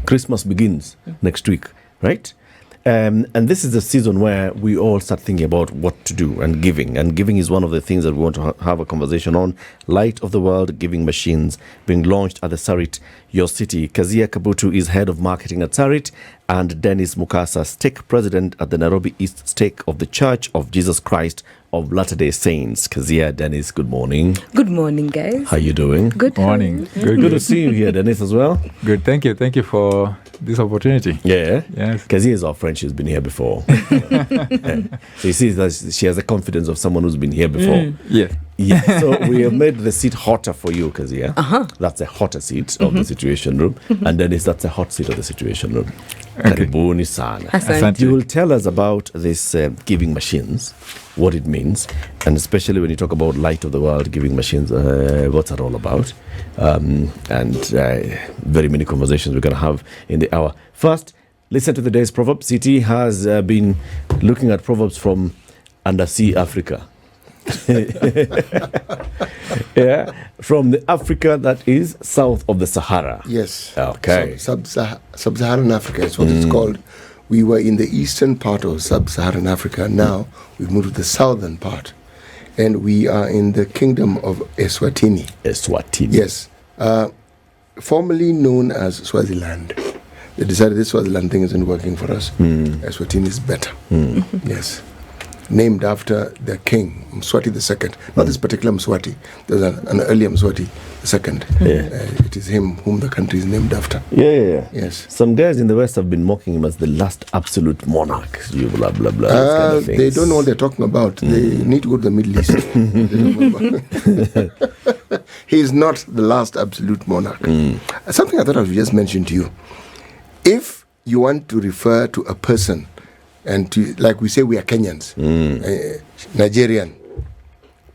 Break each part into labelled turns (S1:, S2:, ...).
S1: Christmas begins next week, right? And this is the season where we all start thinking about what to do and giving. And giving is one of the things that we want to have a conversation on. Light of the World Giving Machines being launched at the SARIT, your city. Keziah Kabutu is head of marketing at SARIT, and Denis Mukasa, stake president at the Nairobi East stake of the Church of Jesus Christ of Latter-day Saints. Keziah, Denis, good morning.
S2: Good morning, guys.
S1: How you doing?
S2: Good
S3: morning.
S1: Good to see you here, Denis, as well.
S3: Good, thank you. Thank you for this opportunity.
S1: Yeah.
S3: Yes.
S1: Keziah is our friend. She's been here before. Yeah. So you see that she has the confidence of someone who's been here before.
S3: Yes.
S1: Yeah. So we have made the seat hotter for you, Keziah. That's a hotter seat of the Situation Room. And Denis, that's a hot seat of the Situation Room.
S3: Okay.
S1: Karibuni sana.
S3: Asante.
S1: You will tell us about this giving machines, what it means, and especially when you talk about Light of the World Giving Machines, what's that all about? And very many conversations we're going to have in the hour. First, listen to the day's proverb. CT has been looking at proverbs from undersea Africa. Yeah, from the Africa that is south of the Sahara.
S4: Yes.
S1: Okay.
S4: Sub-Saharan Africa is what it's called. We were in the eastern part of Sub-Saharan Africa. Now we've moved to the southern part. And we are in the kingdom of Eswatini.
S1: Eswatini.
S4: Yes. Formerly known as Swaziland. They decided this Swaziland thing isn't working for us. Eswatini is better. Yes. Named after the king, Mswati II. Not this particular Mswati. There's an earlier Mswati II. It is him whom the country is named after.
S1: Yeah.
S4: Yes.
S1: Some guys in the West have been mocking him as the last absolute monarch. You blah, blah, blah. those kind of things.
S4: They don't know what they're talking about. They need to go to the Middle East. He is not the last absolute monarch. Something I thought I would just mention to you. If you want to refer to a person, and to, like we say, we are Kenyans, Nigerian,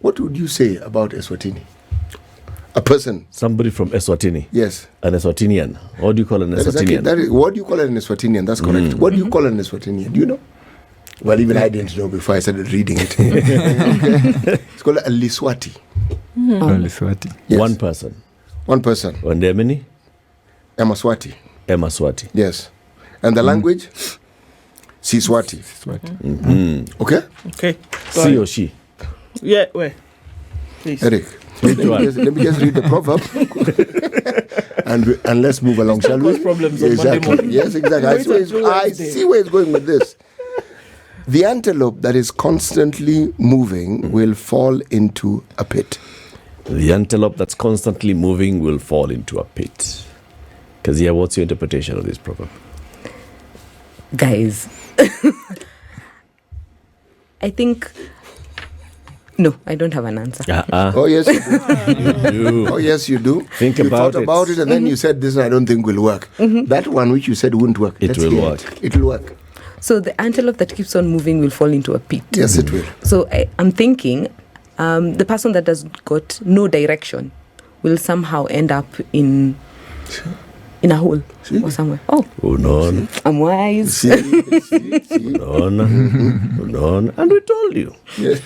S4: what would you say about Eswatini? A person.
S1: Somebody from Eswatini.
S4: Yes.
S1: An Eswatinian. What do you call an
S4: Exactly.
S1: Eswatinian?
S4: What do you call an Eswatinian? That's correct. What do you call an Eswatinian? Do you know? Well, even I didn't know before I started reading it. It's called a Liswati.
S3: Liswati.
S4: Yes.
S1: One person.
S4: One person.
S1: And there are many?
S4: Emaswati.
S1: Emaswati.
S4: Yes. And the language? Siswati. Okay?
S5: Okay.
S1: He or she?
S5: Yeah, wait. Please.
S4: Eric, let me just read the proverb. and let's move along, shall we?
S5: Problems on Monday
S4: Exactly.
S5: morning.
S4: Yes, exactly. I see where it's going with this. The antelope that is constantly moving will fall into a pit.
S1: The antelope that's constantly moving will fall into a pit. Keziah, what's your interpretation of this proverb?
S2: Guys, I think... No, I don't have an answer.
S4: Oh, yes, you do.
S1: You do.
S4: Oh, yes, you do.
S1: Think
S4: you
S1: about
S4: thought about it and then you said, this I don't think will work. That one which you said wouldn't work.
S1: It
S4: Let's
S1: will
S4: hear
S1: work.
S4: It will work.
S2: So the antelope that keeps on moving will fall into a pit.
S4: Yes, it will.
S2: So I'm thinking the person that has got no direction will somehow end up in a hole or somewhere. Oh,
S1: Unon.
S2: I'm wise.
S4: See.
S1: Unon. And we told you.
S4: Yes.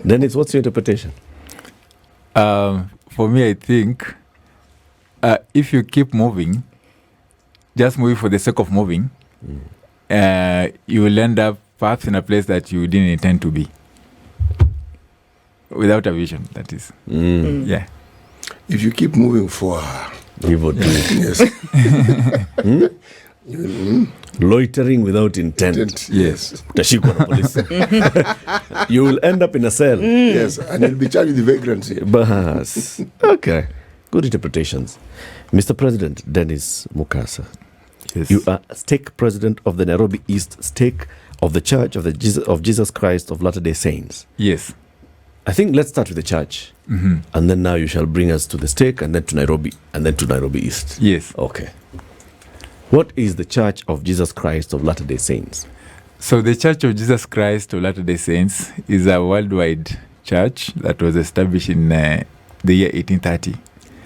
S1: Dennis, what's your interpretation?
S3: For me, I think if you keep moving, just moving for the sake of moving, you will end up perhaps in a place that you didn't intend to be. Without a vision, that is. Yeah.
S4: If you keep moving for...
S1: You would do.
S4: Yes.
S1: Loitering without intent.
S4: Yes.
S1: Utashikwa na polisi. You will end up in a cell.
S4: Yes, and you'll be charged with vagrancy.
S1: Bahas. Okay. Good interpretations. Mr. President Denis Mukasa,
S3: Yes.
S1: you are stake president of the Nairobi East stake of the Church of Jesus Christ of Latter-day Saints.
S3: Yes.
S1: I think let's start with the church. And then now you shall bring us to the stake and then to Nairobi and then to Nairobi East.
S3: Yes.
S1: Okay. What is the Church of Jesus Christ of Latter-day Saints?
S3: So the Church of Jesus Christ of Latter-day Saints is a worldwide church that was established in the year 1830.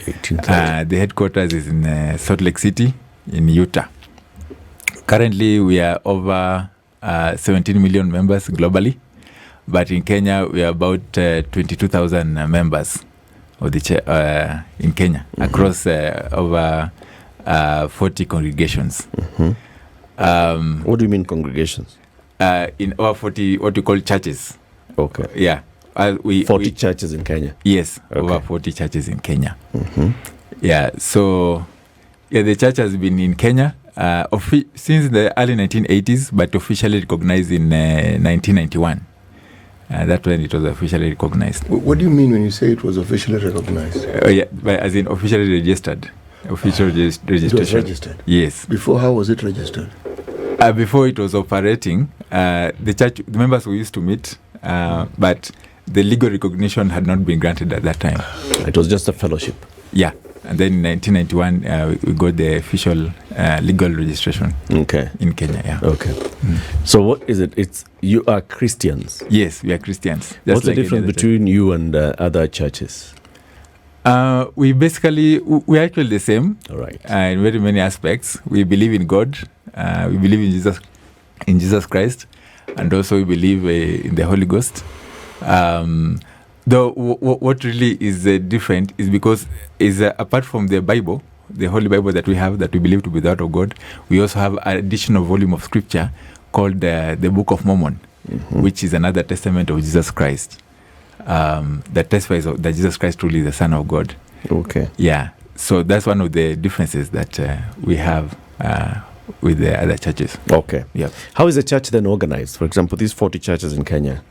S1: 1830.
S3: The headquarters is in Salt Lake City in Utah. Currently, we are over 17 million members globally. But in Kenya, we are about 22,000 members of the in Kenya across over 40 congregations.
S1: What do you mean congregations?
S3: In over 40 what we call churches.
S1: Okay.
S3: Yeah.
S1: 40 churches in Kenya.
S3: Yes,
S1: Okay.
S3: over 40 churches in Kenya. Yeah, so the church has been in Kenya since the early 1980s, but officially recognized in 1991. That's when it was officially recognized.
S4: What do you mean when you say it was officially recognized?
S3: As in officially registered. Official registration.
S4: It was registered?
S3: Yes.
S4: Before, how was it registered?
S3: Before it was operating, the church, the members who used to meet, but the legal recognition had not been granted at that time.
S1: It was just a fellowship.
S3: Yeah. And then in 1991, we got the official legal registration in Kenya. Yeah.
S1: Okay. So what is it? You are Christians.
S3: Yes, we are Christians.
S1: What's the difference between you and other churches?
S3: We are actually the same.
S1: All right.
S3: In very many aspects. We believe in God. We believe in Jesus Christ, and also we believe in the Holy Ghost. Though what really is different is because apart from the Bible, the Holy Bible that we have, that we believe to be the word of God, we also have an additional volume of scripture called the Book of Mormon, which is another testament of Jesus Christ, that testifies that Jesus Christ truly is the Son of God.
S1: Okay.
S3: Yeah. So that's one of the differences that we have with the other churches.
S1: Okay.
S3: Yeah.
S1: How is the church then organized? For example, these 40 churches in Kenya.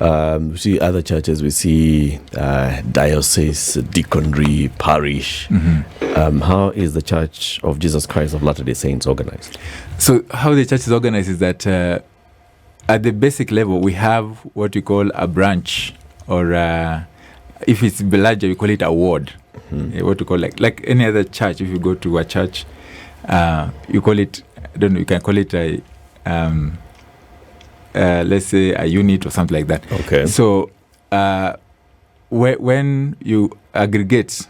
S1: We see other churches. We see diocese, deaconry, parish. How is the Church of Jesus Christ of Latter-day Saints organized?
S3: So how the church is organized is that at the basic level, we have what we call a branch, or if it's larger, we call it a ward. What we call like any other church. If you go to a church, you call it, I don't know, you can call it a let's say a unit or something like that.
S1: Okay.
S3: So when you aggregate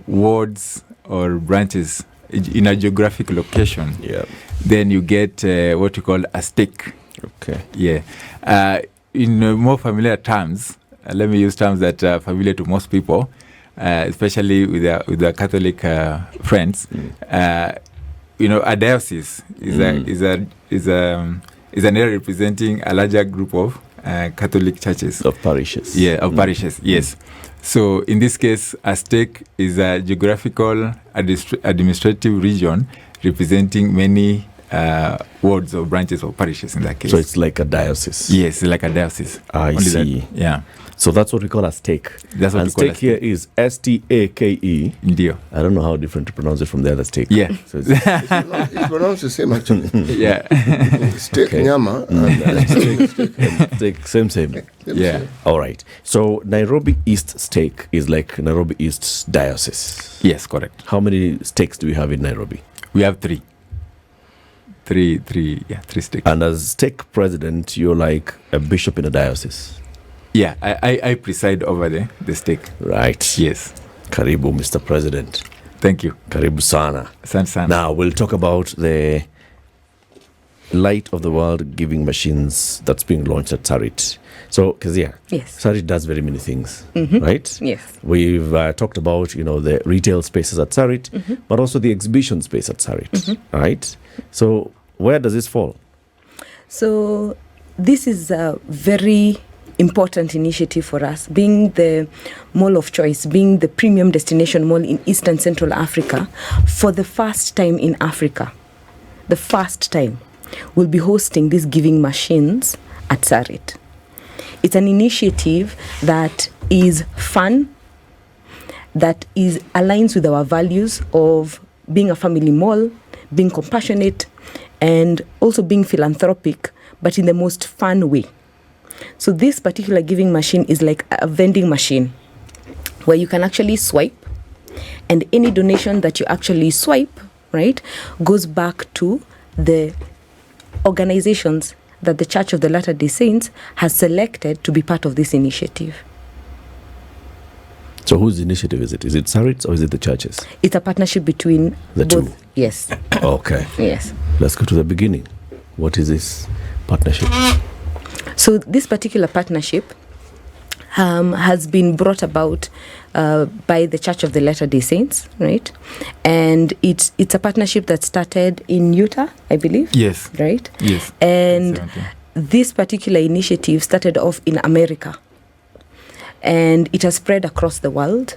S3: wards or branches in a geographic location, then you get what you call a stake.
S1: Okay.
S3: Yeah. In more familiar terms, let me use terms that are familiar to most people, especially with our Catholic friends. A diocese is an area representing a larger group of Catholic churches.
S1: Of parishes.
S3: Yeah, of parishes, yes. So in this case, a stake is a geographical administrative region representing many wards or branches or parishes in that case.
S1: So it's like a diocese.
S3: Yes, like a diocese.
S1: I see.
S3: Yeah.
S1: So that's what we call a stake.
S3: That's what
S1: and
S3: we call
S1: stake here is S-T-A-K-E.
S3: Indeed.
S1: I don't know how different to pronounce it from the other stake.
S3: Yeah.
S1: So
S4: It's pronounced the same actually.
S3: Yeah.
S4: Steak nyama
S1: stake, same.
S3: Yeah.
S1: All right. So Nairobi East stake is like Nairobi East diocese.
S3: Yes, correct.
S1: How many stakes do we have in Nairobi?
S3: We have three. Three stakes.
S1: And as stake president, you're like a bishop in a diocese.
S3: Yeah, I preside over the stake.
S1: Right.
S3: Yes.
S1: Karibu, Mr. President.
S3: Thank you.
S1: Karibu sana.
S3: Sana.
S1: Now we'll talk about the Light of the World giving machines that's being launched at SARIT. So, Keziah,
S2: Yes.
S1: SARIT does very many things, right?
S2: Yes.
S1: We've talked about, the retail spaces at SARIT, but also the exhibition space at SARIT, right? So, where does this fall?
S2: So this is a very important initiative for us, being the mall of choice, being the premium destination mall in East and Central Africa. For the first time in Africa, we'll be hosting these giving machines at SARIT. It's an initiative that is fun, that aligns with our values of being a family mall, being compassionate, and also being philanthropic, but in the most fun way. So this particular giving machine is like a vending machine where you can actually swipe, and any donation that you actually swipe, right, goes back to the organizations that the Church of the Latter-day Saints has selected to be part of this initiative.
S1: So whose initiative is it? Is it SARIT's or is it the churches?
S2: It's a partnership between
S1: the
S2: both.
S1: two.
S2: Yes.
S1: Okay.
S2: Yes.
S1: Let's go to the beginning. What is this partnership?
S2: So this particular partnership has been brought about by the Church of the Latter-day Saints, right? And it's a partnership that started in Utah, I believe.
S3: Yes.
S2: Right?
S3: Yes.
S2: And
S3: 17.
S2: this particular initiative started off in America. And it has spread across the world.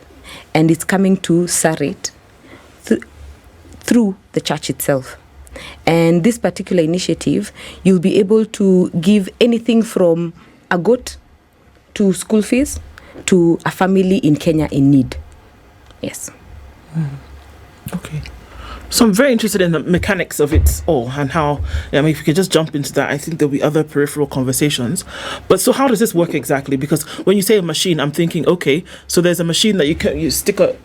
S2: And it's coming to SARIT through the church itself. And this particular initiative, you'll be able to give anything from a goat to school fees to a family in Kenya in need. Yes.
S5: Okay. So I'm very interested in the mechanics of it all and how, I mean, if you could just jump into that, I think there'll be other peripheral conversations. But so how does this work exactly? Because when you say a machine, I'm thinking, okay, so there's a machine that you stick a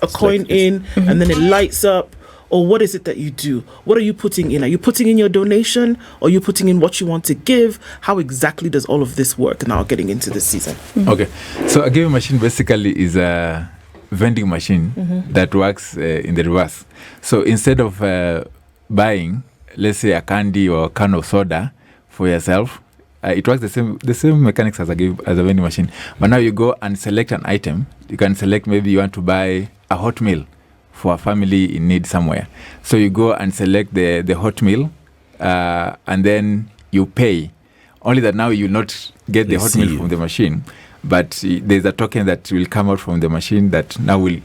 S5: coin in and then it lights up. Or what is it that you do? What are you putting in? Are you putting in your donation? Or are you putting in what you want to give? How exactly does all of this work now getting into this season?
S3: Okay. So a giving machine basically is a vending machine that works in the reverse. So instead of buying, let's say, a candy or a can of soda for yourself, it works the same mechanics as a vending machine. But now you go and select an item. You can select, maybe you want to buy a hot meal for a family in need somewhere. So you go and select the hot meal, and then you pay. Only that now you will not get the hot meal from the machine, but there's a token that will come out from the machine that now will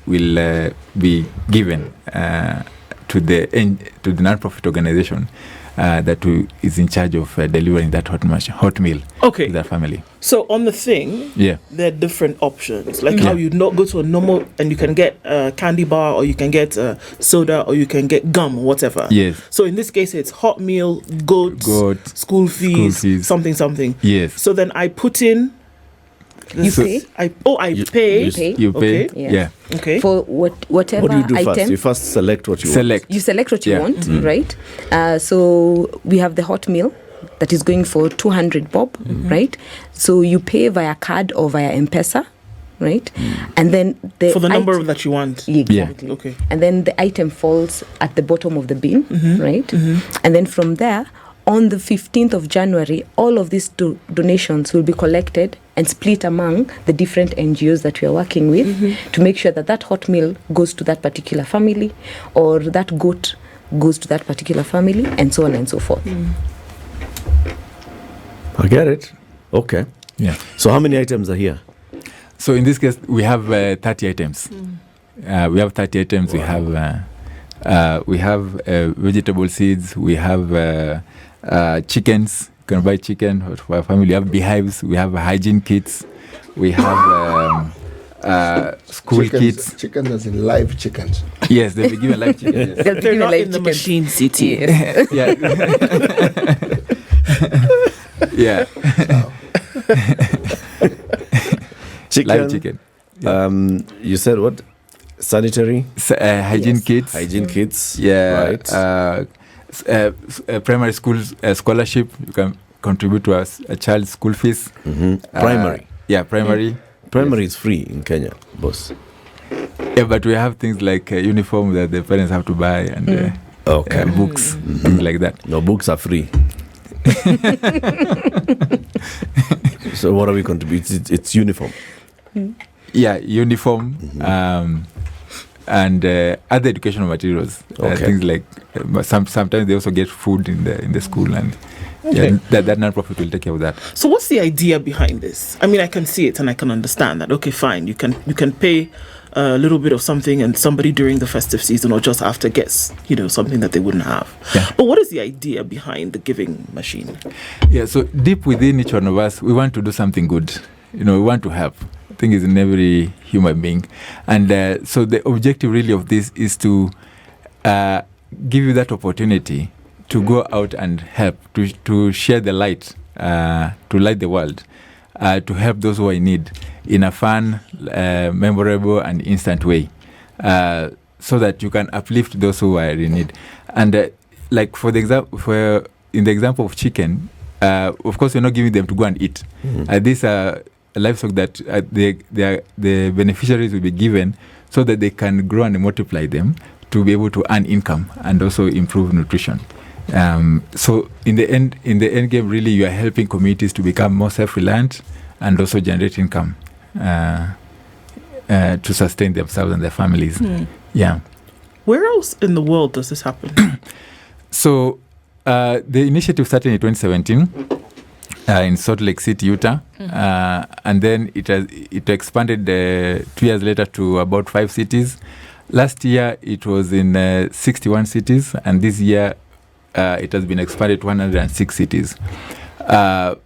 S3: be given to the non-profit organization that is in charge of delivering that hot meal to that family.
S5: So on the thing, there are different options. Like how you not go to a normal and you can get a candy bar, or you can get a soda, or you can get gum, or whatever.
S3: Yes.
S5: So in this case, it's hot meal, goat, school fees, something.
S3: Yes.
S5: So then I put in.
S2: You pay.
S5: I pay.
S3: You pay.
S2: Okay.
S3: Yeah.
S5: Okay.
S2: For whatever
S1: What do you do
S2: item.
S1: first? You first select what you want.
S2: You select what you want, right? So we have the hot meal that is going for 200 bob, right? So you pay via card or via M-Pesa, right? And then
S5: for the number that you want.
S2: Exactly.
S5: Yeah. Okay.
S2: And then the item falls at the bottom of the bin, right? And then from there, on the 15th of January, all of these donations will be collected and split among the different NGOs that we are working with to make sure that hot meal goes to that particular family, or that goat goes to that particular family, and so on and so forth.
S1: I get it. Okay.
S3: Yeah.
S1: So how many items are here?
S3: So in this case, we have 30 items. We have 30 items. We have vegetable seeds. We have chickens. You can buy chicken for a family. We have beehives. We have hygiene kits. We have school kits.
S4: Chickens as in live chickens.
S3: Yes, they'll be given live chickens.
S2: They'll be
S5: They're
S2: given
S5: not
S2: live
S5: in the
S2: chicken.
S5: machine city.
S2: Yes.
S3: Yeah.
S1: Chicken.
S3: Live chicken. Yeah.
S1: You said what? Sanitary?
S3: Hygiene kits.
S1: Hygiene kits.
S3: Yeah.
S1: Right.
S3: Primary school scholarship. You can contribute to a child's school fees.
S1: Primary.
S3: Primary.
S1: Primary is free in Kenya, boss.
S3: Yeah, but we have things like uniform that the parents have to buy, and books, things like that.
S1: No, books are free. So what are we contributing? It's uniform.
S3: Yeah, uniform, and other educational materials. Things like sometimes they also get food in the school, and that non-profit will take care of that.
S5: So what's the idea behind this? I mean, I can see it and I can understand that. Okay, fine. You can pay a little bit of something, and somebody during the festive season or just after gets, something that they wouldn't have.
S3: Yeah.
S5: But what is the idea behind the giving machine?
S3: Yeah, so deep within each one of us, we want to do something good. We want to help. I think it's in every human being. And so the objective really of this is to give you that opportunity to go out and help, to share the light, to light the world, to help those who are in need in a fun, memorable, and instant way, so that you can uplift those who are in need. And like in the example of chicken, of course, we're not giving them to go and eat. These are livestock that the beneficiaries will be given so that they can grow and multiply them to be able to earn income and also improve nutrition. So in the end game, really, you are helping communities to become more self-reliant and also generate income to sustain themselves and their families. Yeah.
S5: Where else in the world does this happen?
S3: So the initiative started in 2017 in Salt Lake City, Utah, and then it expanded 2 years later to about 5 cities. Last year it was in 61 cities, and this year it has been expanded to 106 cities. The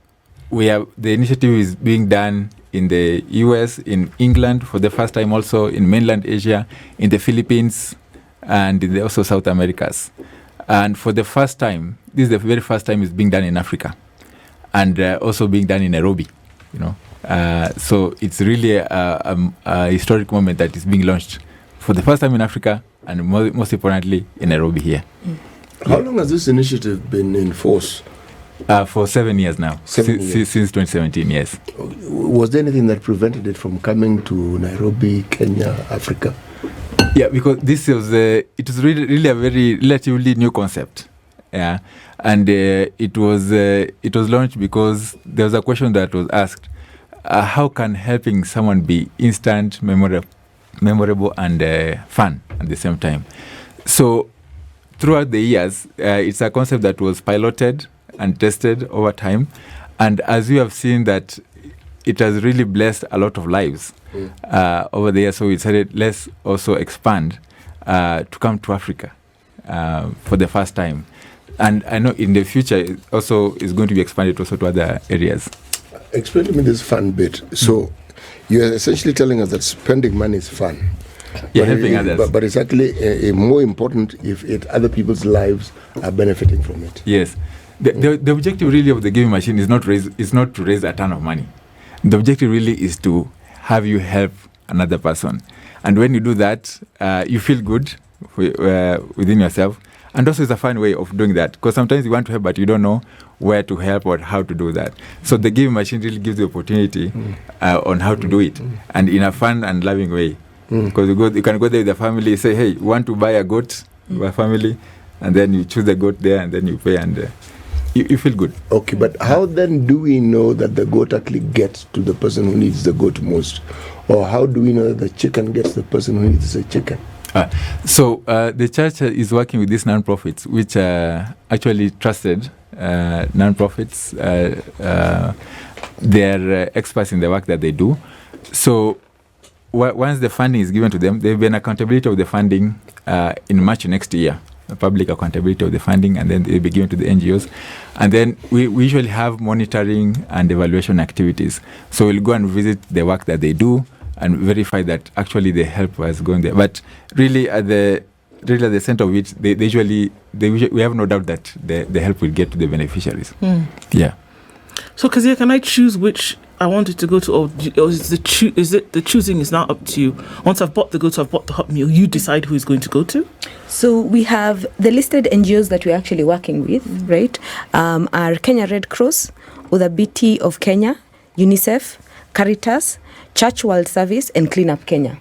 S3: initiative is being done in the US, in England for the first time, also in mainland Asia, in the Philippines, and in also South Americas. And for the first time, this is the very first time it's being done in Africa, and also being done in Nairobi, so it's really a historic moment that is being launched for the first time in Africa, and most importantly in Nairobi here.
S4: How long has this initiative been in force?
S3: For 7 years now.
S4: 7 years.
S3: Since 2017, yes.
S4: Was there anything that prevented it from coming to Nairobi, Kenya, Africa?
S3: Yeah, because this was it was really a very relatively new concept. Yeah, and it was launched because there was a question that was asked: how can helping someone be instant, memorable, and fun at the same time? So throughout the years, it's a concept that was piloted and tested over time, and as you have seen that it has really blessed a lot of lives over the years. So we decided let's also expand to come to Africa for the first time, and I know in the future it also is going to be expanded also to other areas.
S4: Explain to me this fun bit. So you're essentially telling us that spending money is fun.
S3: Yeah, helping others.
S4: But it's actually more important if other people's lives are benefiting from it.
S3: Yes. The objective really of the giving machine is not to raise a ton of money. The objective really is to have you help another person. And when you do that, you feel good within yourself. And also it's a fun way of doing that. Because sometimes you want to help, but you don't know where to help or how to do that. So the giving machine really gives you opportunity on how to do it. And in a fun and loving way. Because you can go there with the family, say, hey, you want to buy a goat for a family? And then you choose the goat there, and then you pay, and you feel good. Okay,
S4: but how then do we know that the goat actually gets to the person who needs the goat most? Or how do we know that the chicken gets the person who needs the chicken?
S3: So the church is working with these non-profits, which are actually trusted non-profits. They're experts in the work that they do. So once the funding is given to them, there will be an accountability of the funding in March next year. Public accountability of the funding, and then they'll be given to the NGOs. And then we usually have monitoring and evaluation activities. So we'll go and visit the work that they do and verify that actually the help was going there. But really at the center of it, we have no doubt that the help will get to the beneficiaries. Yeah.
S5: So Keziah, can I choose which I want it to go to, or is the choosing is now up to you? Once I've bought the goat, I've bought the hot meal, you decide who is going to go to?
S2: So we have the listed NGOs that we're actually working with, right? Are Kenya Red Cross, UDHBT of Kenya, UNICEF, Caritas, Church World Service, and Clean Up Kenya.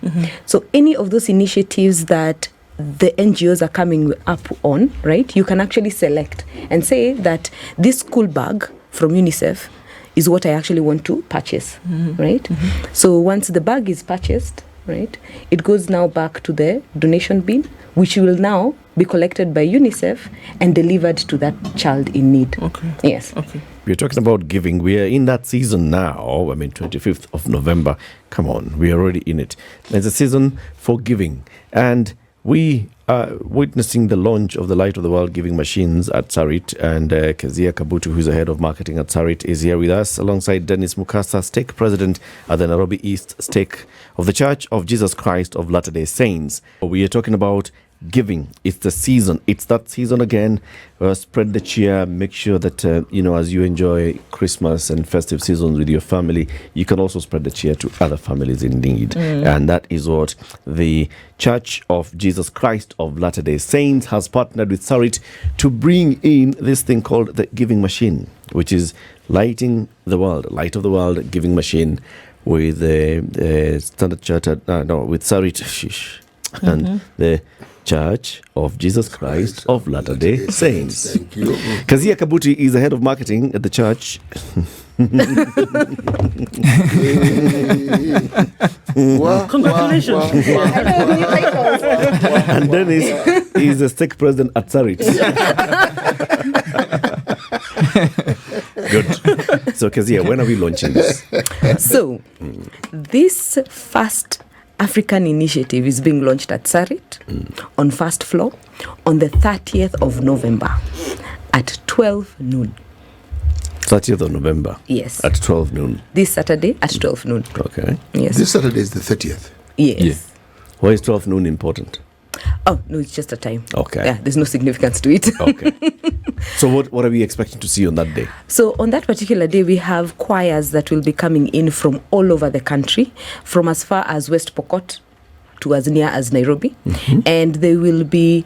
S2: So any of those initiatives that the NGOs are coming up on, right? You can actually select and say that this school bag from UNICEF is what I actually want to purchase, right? So once the bag is purchased, right, it goes now back to the donation bin, which will now be collected by UNICEF and delivered to that child in need.
S5: Okay.
S2: Yes.
S5: Okay.
S1: We're talking about giving. We are in that season now. 25th of November. Come on, we are already in it. There's a season for giving. And we are witnessing the launch of the Light of the World giving machines at SARIT, and Keziah Kabutu, who's the head of marketing at SARIT, is here with us alongside Denis Mukasa, stake president at the Nairobi East stake of the Church of Jesus Christ of Latter-day Saints. We are talking about giving. It's the season. It's that season again. Spread the cheer. Make sure that, as you enjoy Christmas and festive seasons with your family, you can also spread the cheer to other families in need. And that is what the Church of Jesus Christ of Latter-day Saints has partnered with SARIT to bring in this thing called the giving machine, which is Light of the World giving machine with the Standard Chartered, with SARIT, and the Church of Jesus Christ of Latter-day Saints.
S4: Thank you.
S1: Keziah Kabutu is the head of marketing at the church.
S5: Congratulations.
S1: And Denis is the stake president at SARIT. Good. So, Keziah, when are we launching this?
S2: So, this first African initiative is being launched at SARIT on first floor on the 30th of November at 12 noon.
S1: 30th of November.
S2: Yes.
S1: At 12 noon.
S2: This Saturday at 12 noon.
S1: Okay.
S2: Yes.
S4: This Saturday is the 30th.
S2: Yes.
S3: Yeah.
S1: Why is 12 noon important?
S2: Oh, no, it's just a time.
S1: Okay.
S2: Yeah, there's no significance to it.
S1: Okay. So what are we expecting to see on that day?
S2: So on that particular day, we have choirs that will be coming in from all over the country, from as far as West Pokot to as near as Nairobi. And they will be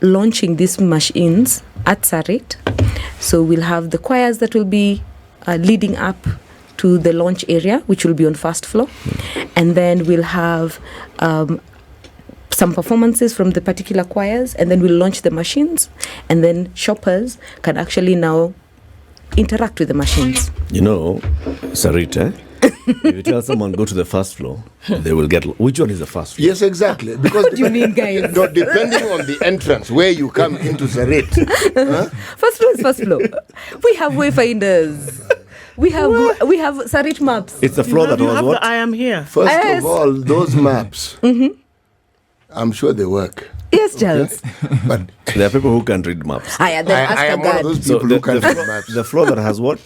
S2: launching these machines at SARIT. So we'll have the choirs that will be leading up to the launch area, which will be on first floor. And then we'll have some performances from the particular choirs, and then we'll launch the machines, and then shoppers can actually now interact with the machines.
S1: You know, Sarita, if you tell someone go to the first floor, they will get... Which one is the first floor?
S4: Yes, exactly. Because
S2: What do you mean, guys?
S4: No, depending on the entrance where you come into SARIT.
S2: First floor is first floor. We have wayfinders. We have SARIT maps.
S1: It's the floor that
S5: You
S1: was
S5: have
S1: what?
S5: the I am here.
S4: First
S2: Yes.
S4: of all, those maps, I'm sure they work.
S2: Yes, Charles.
S4: But
S1: There are people who can't read maps.
S2: I
S4: I am one of those people who can't read maps.
S1: the floor that has what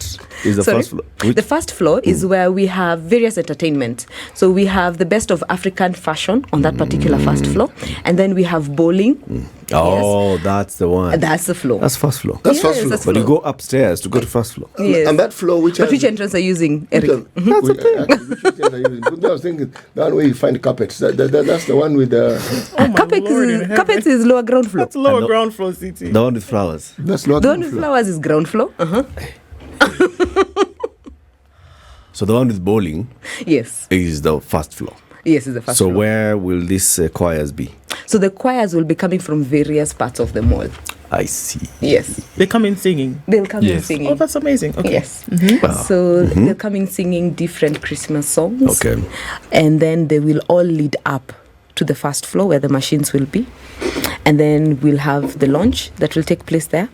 S1: is the
S2: Sorry?
S1: first floor? Which-
S2: The first floor is where we have various entertainment. So we have the best of African fashion on that particular first floor. And then we have bowling.
S1: Oh, that's the one.
S2: That's the floor.
S1: That's first floor.
S4: That's
S2: Yes,
S4: first floor.
S2: that's
S1: But you go upstairs to go to first floor.
S2: Yes.
S4: And that floor, which
S2: But
S4: has...
S2: which entrance are you using,
S4: which
S2: Eric?
S4: has- which entrance are you using? Because I was thinking, the one where you find carpets. That's the one with the...
S5: Oh my
S2: Carpet
S5: Lord in
S2: is,
S5: heaven.
S2: carpet is lower ground floor.
S5: That's lower
S1: And the-
S5: ground floor city.
S1: The one with flowers.
S4: That's not
S2: The one with flowers is ground floor.
S1: So the one with bowling
S2: Yes.
S1: is the first floor.
S2: Yes, it's the first
S1: So
S2: floor.
S1: where will these choirs be?
S2: So the choirs will be coming from various parts of the mall.
S1: I see.
S2: Yes.
S5: They come in singing.
S2: They'll come in
S3: Yes.
S2: singing.
S5: Oh, that's amazing. Okay.
S2: Yes.
S1: Wow.
S2: So they'll come in singing different Christmas songs.
S1: Okay.
S2: And then they will all lead up to the first floor where the machines will be. And then we'll have the launch that will take place there.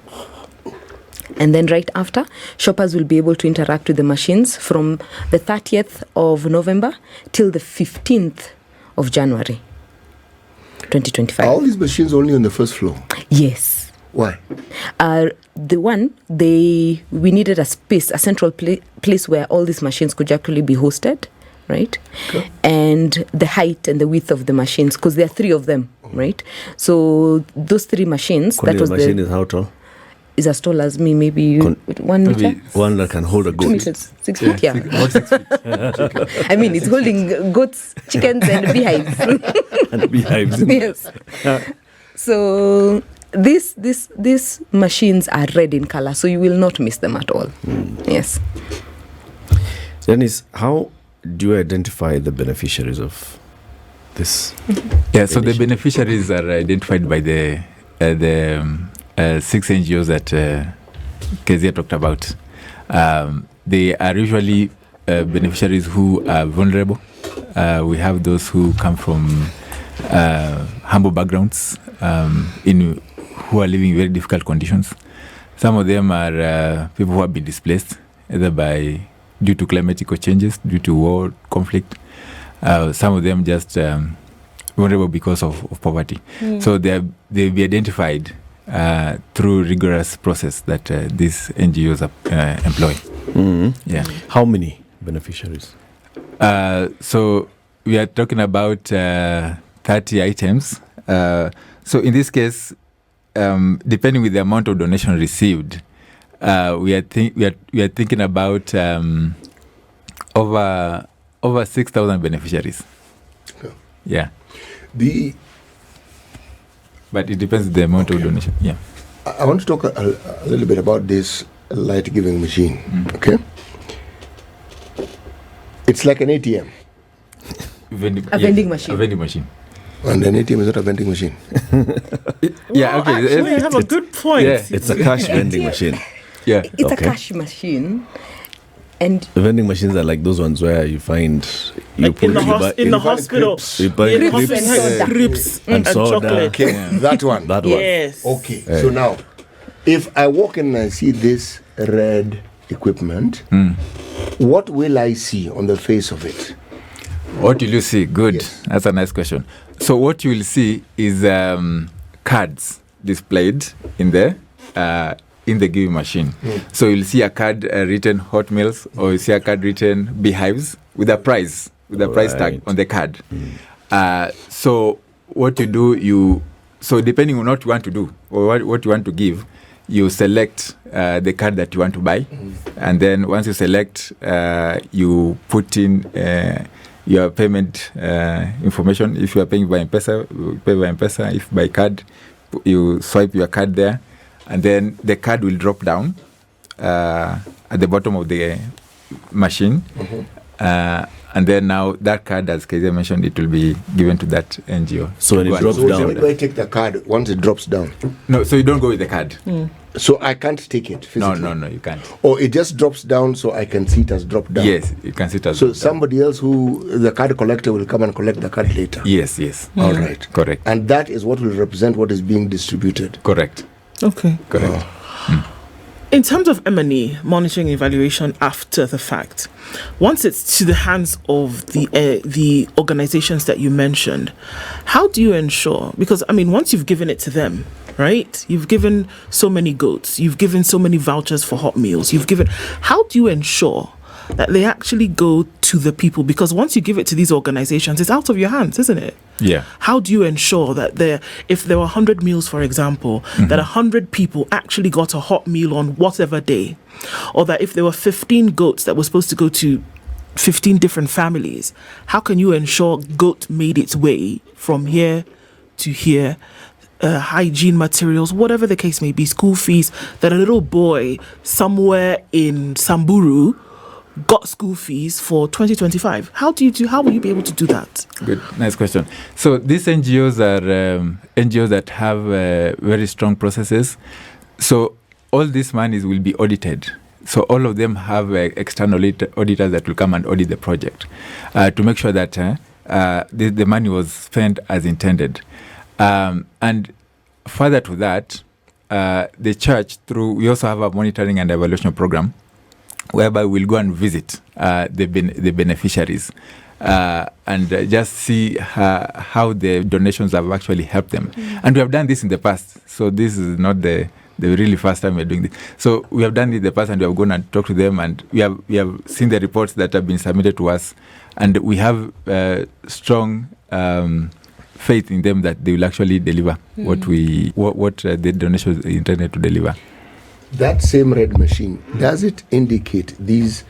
S2: And then right after, shoppers will be able to interact with the machines from the 30th of November till the 15th of January 2025.
S4: Are all these machines only on the first floor?
S2: Yes.
S4: Why?
S2: We needed a space, a central place where all these machines could actually be hosted, right?
S4: Okay.
S2: And the height and the width of the machines, because there are three of them, right? So those three machines,
S1: Kwani
S2: that was
S1: the machine is how tall?
S2: is as tall as me, maybe 1 meter.
S3: Maybe
S1: One that can hold a
S2: 2
S1: goat.
S2: meters, 6 feet, yeah.
S3: About 6 feet.
S2: I mean, it's holding goats, chickens, and beehives.
S1: And beehives.
S2: Yes. So these machines are red in color, so you will not miss them at all. Yes.
S1: Denis, how do you identify the beneficiaries of this?
S3: Yeah, so the beneficiaries are identified by the 6 NGOs that Keziah talked about. They are usually beneficiaries who are vulnerable. We have those who come from humble backgrounds, who are living in very difficult conditions. Some of them are people who have been displaced, either due to climatic changes, due to war, conflict. Some of them just vulnerable because of poverty. So they'll be identified through rigorous process that these NGOs employ. Yeah.
S1: How many beneficiaries?
S3: So we are talking about 30 items. So in this case, depending with the amount of donation received, we are thinking about over 6,000 beneficiaries.
S4: Okay.
S3: Yeah. But it depends on the amount of donation. Yeah.
S4: I want to talk a little bit about this light giving machine. Okay. It's like an ATM.
S2: Vending machine.
S3: A vending machine.
S4: And an ATM is not a vending machine.
S3: Yeah, okay.
S5: Actually, I have a good point.
S3: Yeah.
S1: It's a cash vending machine.
S3: Yeah.
S2: It's
S1: Okay.
S2: a cash machine. And
S1: The vending machines are like those ones where you find you
S5: in the,
S1: you buy-
S5: in the
S4: you buy
S5: hospital.
S4: crisps.
S1: you buy
S5: Yeah,
S1: crisps
S5: coffee has
S2: soda.
S5: crisps
S1: and
S5: and
S1: soda.
S5: chocolate.
S4: Okay, that one.
S1: that one.
S5: Yes.
S4: Okay, so now, if I walk in and I see this red equipment, what will I see on the face of it?
S3: What will you see? Good.
S4: Yes.
S3: That's a nice question. So what you will see is cards displayed in the giving machine. So you'll see a card written hot meals, or you see a card written beehives with a price, price tag
S1: Right.
S3: on the card. So what you do, so depending on what you want to do or what you want to give, you select the card that you want to buy, and then once you select, you put in your payment information. If you are paying by M-Pesa, you pay by M-Pesa. If by card, you swipe your card there, and then the card will drop down at the bottom of the machine. And then now that card, as Keziah mentioned, it will be given to that NGO.
S1: So when it
S3: Go and-
S1: drops
S4: So
S1: down,
S4: where do I take the card once it drops down?
S3: No, so you don't go with the card.
S4: So I can't take it
S3: No,
S4: physically?
S3: you can't.
S4: Or it just drops down so I can see it has dropped down?
S3: Yes, you can sit as
S4: So somebody else the card collector will come and collect the card later?
S3: Yes.
S4: All right.
S3: Correct.
S4: And that is what will represent what is being distributed?
S3: Correct.
S5: Okay.
S3: Correct.
S5: In terms of M&E, monitoring and evaluation after the fact, once it's to the hands of the organizations that you mentioned, how do you ensure? Because, I mean, once you've given it to them, right? You've given so many goats, you've given so many vouchers for hot meals, how do you ensure that they actually go to the people? Because once you give it to these organizations, it's out of your hands, isn't it?
S3: Yeah.
S5: How do you ensure that if there were 100 meals, for example, that 100 people actually got a hot meal on whatever day? Or that if there were 15 goats that were supposed to go to 15 different families, how can you ensure goat made its way from here to here? Hygiene materials, whatever the case may be, school fees, that a little boy somewhere in Samburu got school fees for 2025. How will you be able to do that?
S3: Good. Nice question. So these NGOs are NGOs that have very strong processes. So all these monies will be audited. So all of them have external auditors that will come and audit the project to make sure that the money was spent as intended. And further to that, the church, we also have a monitoring and evaluation program whereby we'll go and visit the beneficiaries and just see how the donations have actually helped them. And we have done this in the past, so this is not the really first time we're doing this. So we have done it in the past, and we have gone and talked to them, and we have seen the reports that have been submitted to us, and we have strong faith in them that they will actually deliver what the donations are intended to deliver.
S4: That same red machine, does it indicate these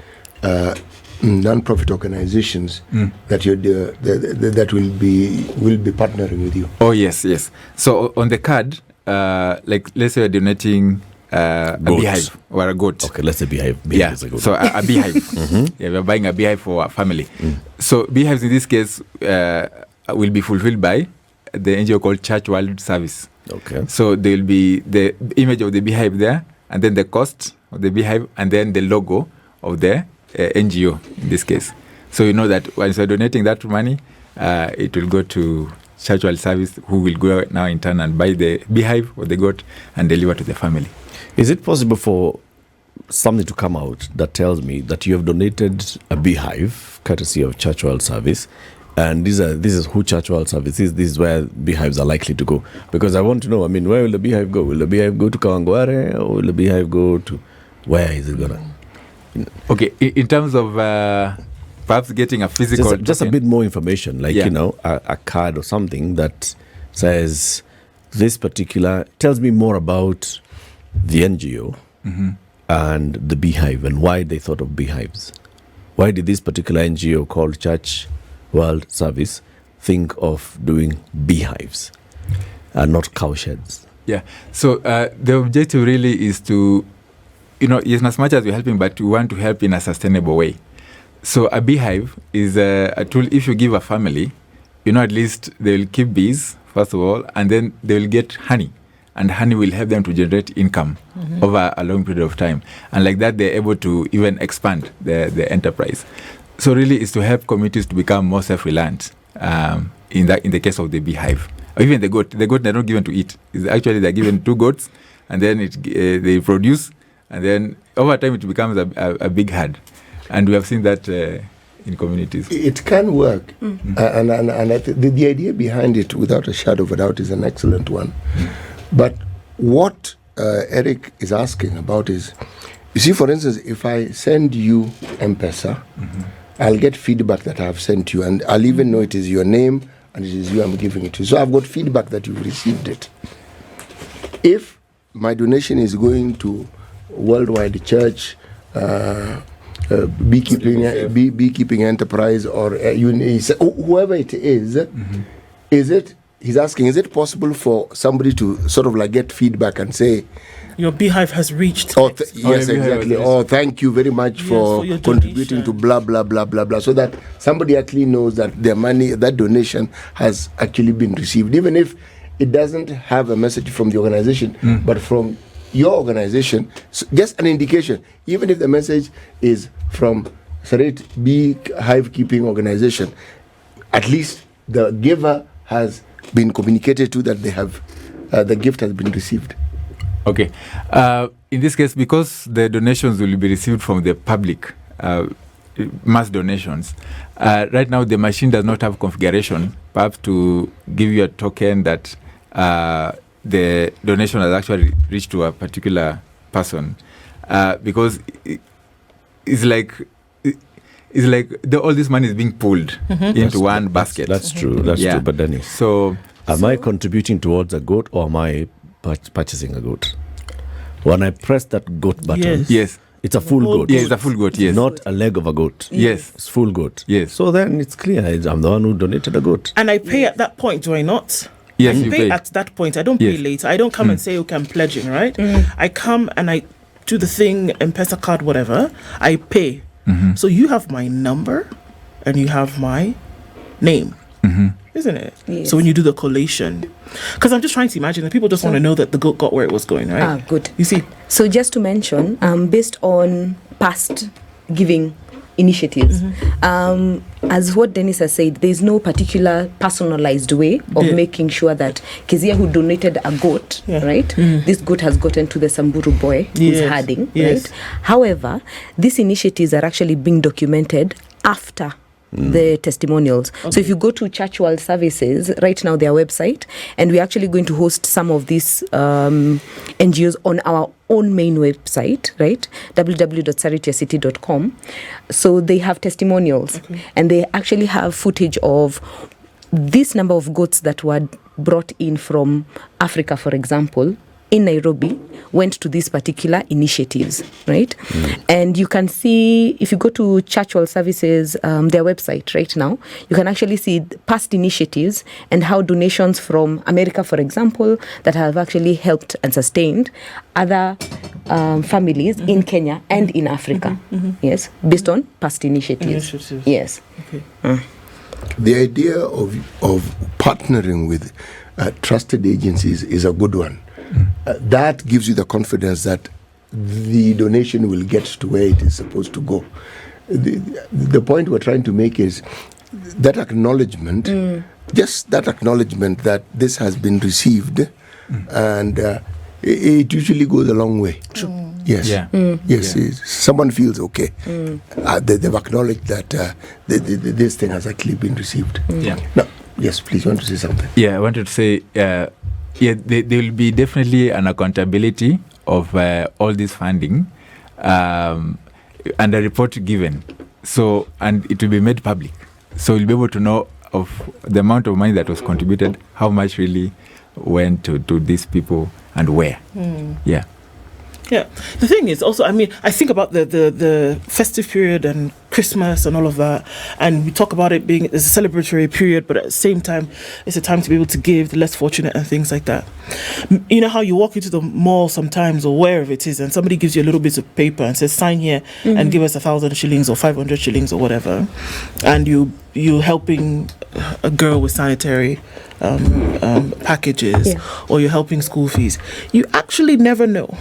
S4: non-profit organizations that that will be partnering with you?
S3: Oh yes. So on the card, like let's say you're donating a beehive or a goat.
S1: Okay, let's say beehive.
S3: Yeah.
S1: Is a good
S3: So
S1: one.
S3: a beehive. Yeah, we're buying a beehive for a family. So beehives in this case will be fulfilled by the NGO called Church World Service.
S1: Okay.
S3: So there will be the image of the beehive there, and then the cost of the beehive, and then the logo of the NGO in this case. So you know that once you're donating that money, it will go to Church World Service, who will go now in turn and buy the beehive or the goat and deliver to the family.
S1: Is it possible for something to come out that tells me that you have donated a beehive, courtesy of Church World Service, and this is who Church World Service is? This is where beehives are likely to go. Because I want to know, where will the beehive go? Will the beehive go to Kawangware, or will the beehive go to... Where is it going to...
S3: Okay, in terms of perhaps getting a physical...
S1: Just a bit more information, like, a card or something that says this particular... tells me more about the NGO and the beehive and why they thought of beehives. Why did this particular NGO called Church World Service think of doing beehives and not cowsheds?
S3: Yeah. So the objective really is to, in as much as we're helping, but we want to help in a sustainable way. So a beehive is a tool. If you give a family, at least they will keep bees, first of all, and then they will get honey. And honey will help them to generate income over a long period of time. And like that, they're able to even expand the enterprise. So really, it's to help communities to become more self-reliant in the case of the beehive. Or even the goat. The goat, they're not given to eat. They're given 2 goats, and then they produce, and then over time, it becomes a big herd. And we have seen that in communities.
S4: It can work. And the idea behind it, without a shadow of a doubt, is an excellent one. But what Eric is asking about is, you see, for instance, if I send you M-Pesa, I'll get feedback that I've sent you, and I'll even know it is your name and it is you I'm giving it to. So I've got feedback that you've received it. If my donation is going to Worldwide Church, beekeeping enterprise, or whoever it is it? He's asking, is it possible for somebody to sort of like get feedback and say,
S5: your beehive has reached?
S4: Yes, exactly. Or thank you very much for contributing to blah, blah, blah, blah, blah. So that somebody actually knows that their money, that donation has actually been received. Even if it doesn't have a message from the organization, but from your organization, so just an indication. Even if the message is from SARIT Beehive Keeping Organization, at least the giver has been communicated to that they have the gift has been received.
S3: Okay. In this case, because the donations will be received from the public, mass donations, right now the machine does not have configuration, perhaps to give you a token that the donation has actually reached to a particular person, because it's like all this money is being pulled into one basket.
S1: That's true. That's true. But Denis,
S3: so
S1: am I contributing towards a goat, or am I purchasing a goat? When I press that goat button,
S3: yes,
S1: it's a full goat.
S3: Yes, it's a full goat. Yes,
S1: not a leg of a goat.
S3: Yes,
S1: it's full goat.
S3: Yes.
S1: So then it's clear I'm the one who donated a goat,
S5: and I pay at that point. Do I not?
S3: Yes,
S5: I
S3: you
S5: pay
S3: pay
S5: at that point. I don't pay later. I don't come and say, okay, I'm pledging, right? I come and I do the thing, M-Pesa card, whatever. I pay. So you have my number and you have my name, isn't it?
S2: Yes.
S5: So when you do the collation, because I'm just trying to imagine that people just want to know that the goat got where it was going, right?
S2: Good.
S5: You see?
S2: So just to mention, based on past giving initiatives, as what Denis has said, there's no particular personalized way of making sure that Keziah, who donated a goat, right? This goat has gotten to the Samburu boy who's herding, right? However, these initiatives are actually being documented after the testimonials. So if you go to Church World Services, right now their website, and we're actually going to host some of these NGOs on our own main website, right? www.saritcity.com. So they have testimonials, and they actually have footage of this number of goats that were brought in from Africa, for example, in Nairobi, went to these particular initiatives, right? And you can see, if you go to Church World Services, their website right now, you can actually see past initiatives and how donations from America, for example, that have actually helped and sustained other families in Kenya and in Africa, yes, based on past initiatives. Yes.
S5: Okay.
S4: The idea of partnering with trusted agencies is a good one. That gives you the confidence that the donation will get to where it is supposed to go. The point we're trying to make is that acknowledgement, just that acknowledgement that this has been received, and it usually goes a long way.
S5: True.
S4: Yes.
S3: Yeah.
S4: Yes. Someone feels okay. They've acknowledged that this thing has actually been received.
S3: Yeah.
S4: Now, yes, please, you want to say something?
S3: Yeah, I wanted to say, there will be definitely an accountability of all this funding and a report given. So, and it will be made public. So you'll be able to know of the amount of money that was contributed, how much really went to these people and where. Yeah.
S5: Yeah. The thing is also, I mean, I think about the festive period and Christmas and all of that, and we talk about it being it's a celebratory period, but at the same time, it's a time to be able to give the less fortunate and things like that. You know how you walk into the mall sometimes or wherever it is, and somebody gives you a little bit of paper and says, sign here and give us 1,000 shillings or 500 shillings or whatever, and you you're helping a girl with sanitary packages, or you're helping school fees, you actually never know.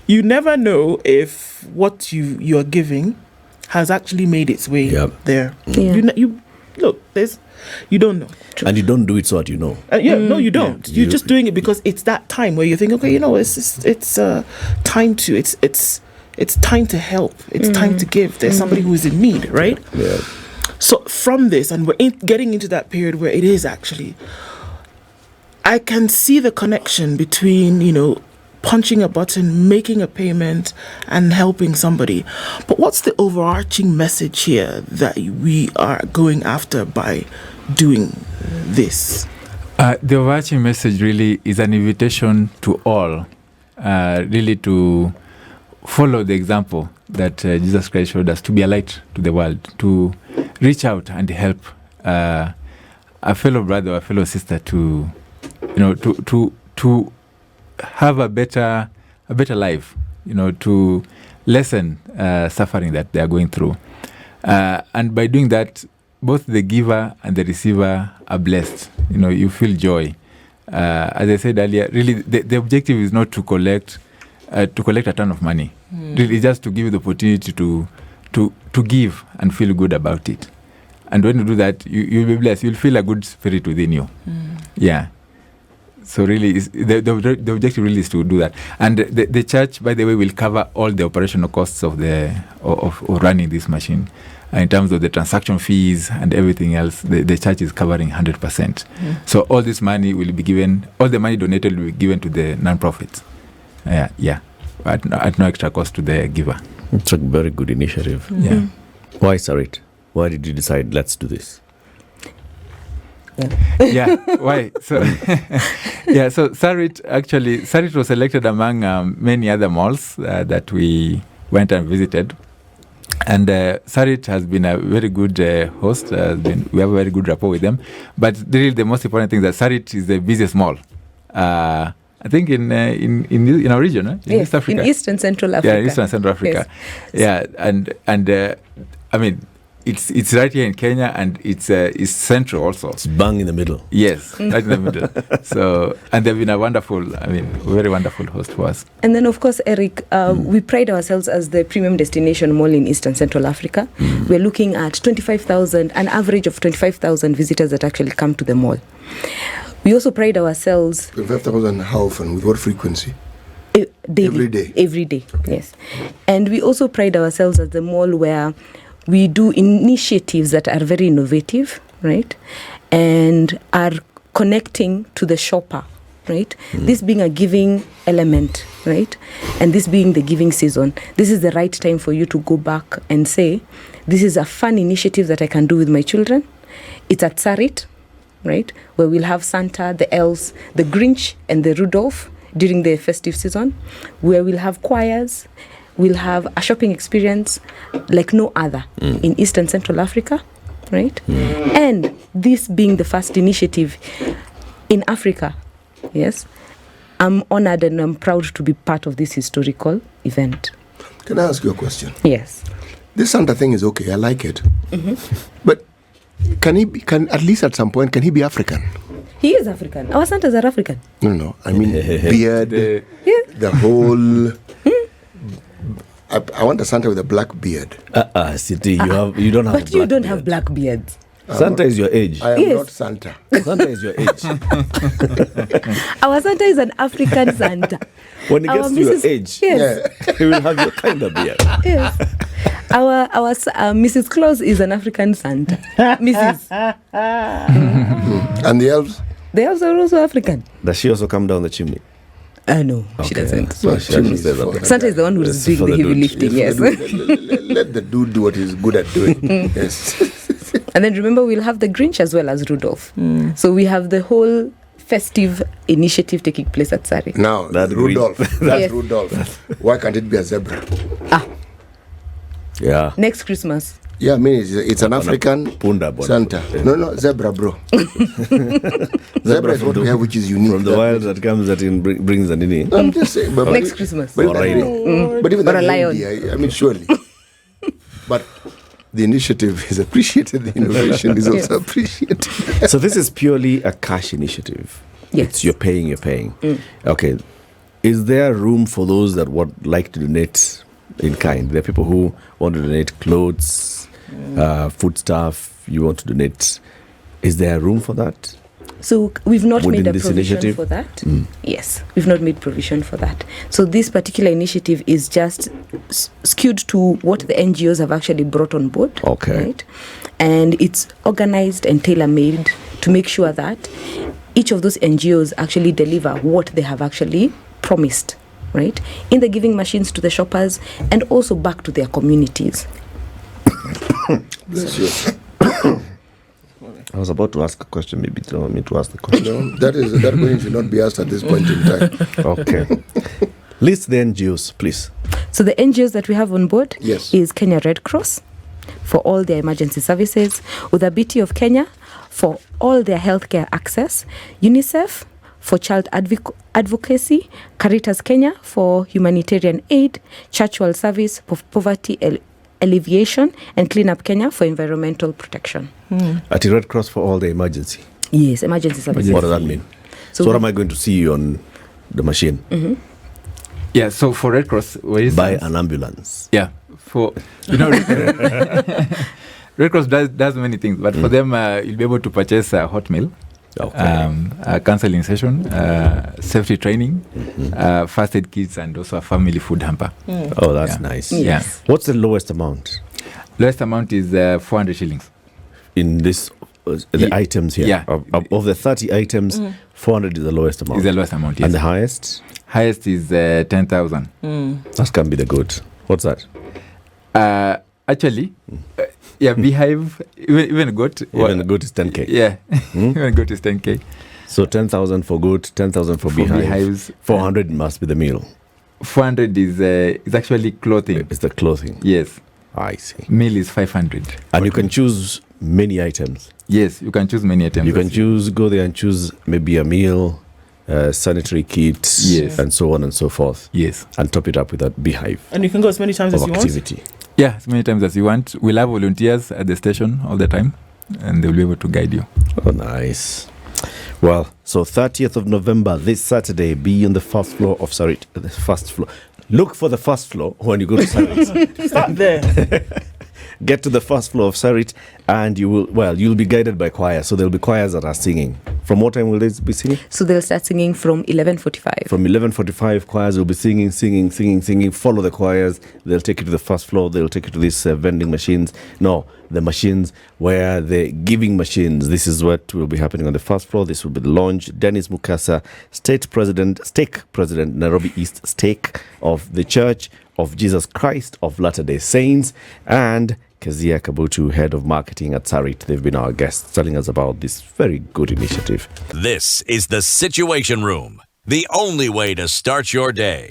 S5: You never know if what you're giving has actually made its way there. You look, you don't know.
S1: And you don't do it so that you know.
S5: No, you don't. You're just doing it because it's that time where you think, okay, it's time to it's time to help. It's time to give. There's somebody who is in need, right?
S1: Yeah.
S5: So from this, and we're getting into that period where it is actually, I can see the connection between, punching a button, making a payment, and helping somebody. But what's the overarching message here that we are going after by doing this?
S3: The overarching message really is an invitation to all, really to follow the example that Jesus Christ showed us, to be a light to the world, to reach out and help a fellow brother or a fellow sister to have a better life, to lessen suffering that they are going through. And by doing that, both the giver and the receiver are blessed. You feel joy. As I said earlier, really the objective is not to collect a ton of money. Really, just to give you the opportunity to give and feel good about it. And when you do that, you'll be blessed. You'll feel a good spirit within you. Yeah. So really, the objective really is to do that. And the church, by the way, will cover all the operational costs of running this machine. In terms of the transaction fees and everything else, the church is covering 100%. So all this money will be given, all the money donated will be given to the non-profits. At no extra cost to the giver.
S1: It's a very good initiative.
S3: Yeah.
S1: Why SARIT? Why did you decide, let's do this?
S3: Yeah, why? So SARIT was selected among many other malls that we went and visited. And SARIT has been a very good host. We have a very good rapport with them. But really, the most important thing is that SARIT is the busiest mall. I think in our region, in East Africa.
S2: In East and Central Africa.
S3: Yeah, East and Central Africa. Yes. Yeah, and I mean, it's right here in Kenya, and it's central also.
S1: It's bang in the middle.
S3: Yes, right in the middle. So, and they've been very wonderful host for us.
S2: And then, of course, Eric, we pride ourselves as the premium destination mall in East and Central Africa. We're looking at an average of 25,000 visitors that actually come to the mall. We also pride ourselves...
S4: 25,000 how often? With what frequency?
S2: Daily. Every day, yes. And we also pride ourselves as the mall where we do initiatives that are very innovative, right? And are connecting to the shopper, right? This being a giving element, right? And this being the giving season, this is the right time for you to go back and say, this is a fun initiative that I can do with my children. It's at SARIT, right? Where we'll have Santa, the elves, the Grinch, and the Rudolph during the festive season, where we'll have choirs, we'll have a shopping experience like no other in East and Central Africa, right? And this being the first initiative in Africa, yes, I'm honored and I'm proud to be part of this historical event.
S4: Can I ask you a question?
S2: Yes.
S4: This Santa thing is okay, I like it. But can at least at some point, can he be African?
S2: He is African. Our Santas are African.
S4: No. I mean, beard, the whole... I want a Santa with a black beard.
S1: City, you don't have.
S2: But you don't have black beards.
S1: Santa is your age.
S4: I am not Santa.
S1: Santa is your age.
S2: Our Santa is an African Santa.
S1: When he gets to your age, he will have your kind of beard.
S2: Yes. Our Mrs. Claus is an African Santa. Mrs.
S4: And the elves?
S2: The elves are also African.
S1: Does she also come down the chimney?
S2: No, she doesn't.
S1: No, she doesn't say that.
S2: Santa is the one who's doing the heavy lifting, yes.
S4: Let the dude do what he's good at doing. Yes.
S2: And then remember, we'll have the Grinch as well as Rudolph. So we have the whole festive initiative taking place at SARIT.
S4: Now, that's Rudolph. That's Rudolph. Why can't it be a zebra?
S1: Yeah.
S2: Next Christmas.
S4: Yeah, I mean, it's an African Santa. No, zebra, bro. Zebra is what we have, which is unique.
S1: From the wild that comes that brings an in.
S4: I'm just saying.
S2: Next Christmas.
S4: But even
S2: or a lion.
S4: India, I mean, surely. But the initiative is appreciated, the innovation is also appreciated.
S1: So this is purely a cash initiative.
S2: Yes.
S1: It's you're paying. Okay. Is there room for those that would like to donate in kind? There are people who want to donate clothes, food stuff. You want to donate. Is there room for that?
S2: So we've not
S1: Within
S2: made a
S1: this
S2: provision
S1: initiative?
S2: for that. Yes, we've not made provision for that. So this particular initiative is just skewed to what the NGOs have actually brought on board.
S1: Okay.
S2: Right? And it's organized and tailor-made to make sure that each of those NGOs actually deliver what they have actually promised, right? In the giving machines to the shoppers and also back to their communities.
S4: Bless you.
S1: I was about to ask a question. Maybe you don't want me to ask the question.
S4: No, that question should not be asked at this point in time.
S1: Okay. List the NGOs, please.
S2: So the NGOs that we have on board
S4: Yes.
S2: is Kenya Red Cross for all their emergency services, Udhabiti of Kenya for all their healthcare access, UNICEF for child advocacy, Caritas Kenya for humanitarian aid, Church World Service for poverty alleviation, and Clean Up Kenya for environmental protection.
S1: At the Red Cross for all the emergency.
S2: Yes, emergency services.
S1: What does that mean? So what am I going to see you on the machine?
S3: Yeah, so for Red Cross,
S1: Buy an ambulance.
S3: yeah, for Red Cross does many things, but for them, you'll be able to purchase a hot meal, a counseling session, safety training, first aid kits, and also a family food hamper.
S1: Oh, that's nice.
S2: Yes.
S1: What's the lowest amount
S3: Lowest amount is 400 shillings.
S1: in this? The items here.
S3: Yeah.
S1: Of the 30 items, 400 is the lowest amount.
S3: Is the lowest amount, yes.
S1: And the highest?
S3: Highest is 10,000.
S1: That can be the good. What's that?
S3: Actually, beehive, even goat.
S1: Even the good is 10k.
S3: Yeah, even goat is 10k.
S1: So 10,000 for goat, 10,000 for beehives. 400 must be the meal.
S3: 400 is actually clothing.
S1: It's the clothing.
S3: Yes.
S1: I see.
S3: Meal is 500.
S1: And you can choose many items.
S3: Yes, you can choose many items.
S1: You can go there and choose maybe a meal, sanitary kit,
S3: Yes.
S1: and so on and so forth.
S3: Yes.
S1: And top it up with a beehive
S5: And you can go as many times
S1: of
S5: as you
S1: activity.
S3: Yeah, as many times as you want. We'll have volunteers at the station all the time, and they'll be able to guide you.
S1: Oh, nice. Well, so 30th of November, this Saturday, be on the first floor of SARIT. The first floor. Look for the first floor when you go to SARIT.
S5: want. Start there.
S1: Get to the first floor of SARIT, and you'll be guided by choir. So there'll be choirs that are singing. From what time will they be singing?
S2: So they'll start singing from 11:45.
S1: From 11:45, choirs will be singing. Follow the choirs. They'll take you to the first floor. They'll take you to these vending machines. No, the machines where the giving machines. This is what will be happening on the first floor. This will be the launch. Denis Mukasa, stake president, Nairobi East stake of the Church of Jesus Christ of Latter-day Saints, and Keziah Kabutu, head of marketing at SARIT. They've been our guests telling us about this very good initiative.
S6: This is the Situation Room, the only way to start your day.